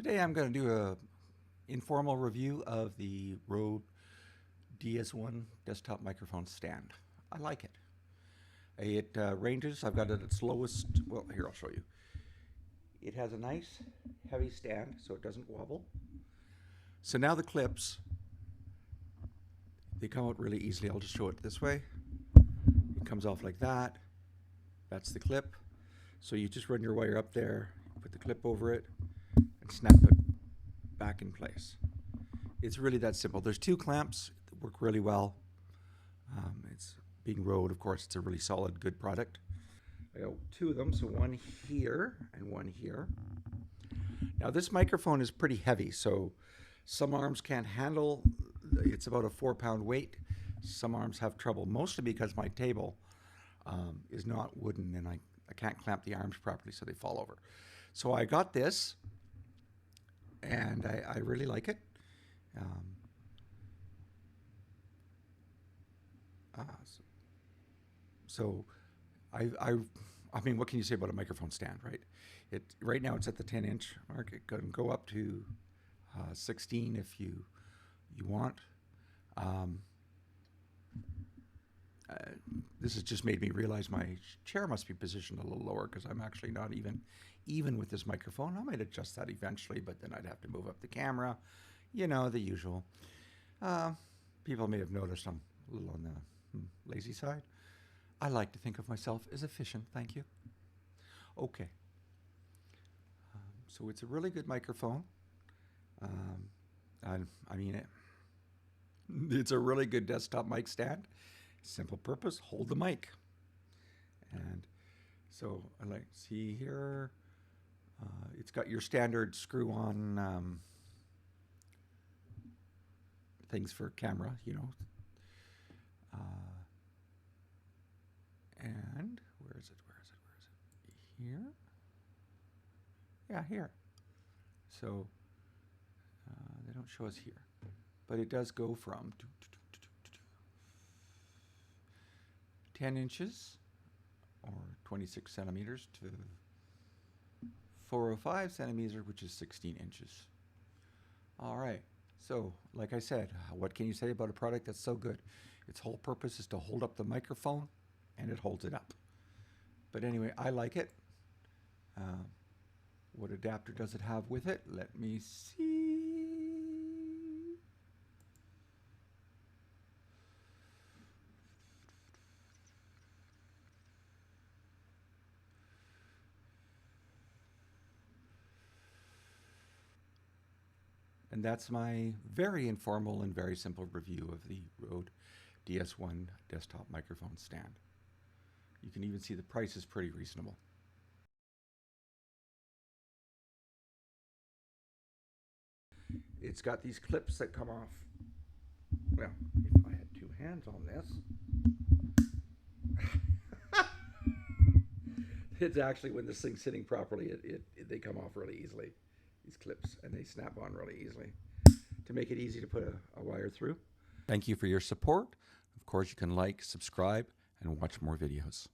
Today I'm going to do a informal review of the Rode DS1 desktop microphone stand. I like it. It ranges, I've got it at its lowest, well here I'll show you. It has a nice heavy stand so it doesn't wobble. So now the clips, they come out really easily. I'll just show it this way. It comes off like that. That's the clip. So you just run your wire up there, put the clip over it, and snap it back in place. It's really that simple. There's two clamps that work really well. It's being Rode, of course, it's a really solid, good product. I got two of them, so one here and one here. Now this microphone is pretty heavy, so some arms can't handle, it's about a 4-pound weight. Some arms have trouble, mostly because my table is not wooden and I can't clamp the arms properly, so they fall over. So I got this, and I really like it. I mean, what can you say about a microphone stand, right? Right now it's at the 10-inch mark. It can go up to 16 if you want. This has just made me realize my chair must be positioned a little lower because I'm actually not even with this microphone. I might adjust that eventually, but then I'd have to move up the camera. You know, the usual. People may have noticed I'm a little on the lazy side. I like to think of myself as efficient, thank you. Okay. So it's a really good microphone. I mean, it's a really good desktop mic stand. Simple purpose, hold the mic. And so I like to see here, it's got your standard screw-on things for camera, you know. And where is it? Here? Yeah, here. So they don't show us here, but it does go from 10 inches or 26 centimeters to 405 centimeters, which is 16 inches. All right. So, like I said, what can you say about a product that's so good? Its whole purpose is to hold up the microphone, and it holds it up. But anyway, I like it. What adapter does it have with it? Let me see. And that's my very informal and very simple review of the Rode DS1 desktop microphone stand. You can even see the price is pretty reasonable. It's got these clips that come off. Well, if I had two hands on this, it's actually, when this thing's sitting properly, they come off really easily. These clips, and they snap on really easily to make it easy to put a wire through. Thank you for your support. Of course, you can like, subscribe, and watch more videos.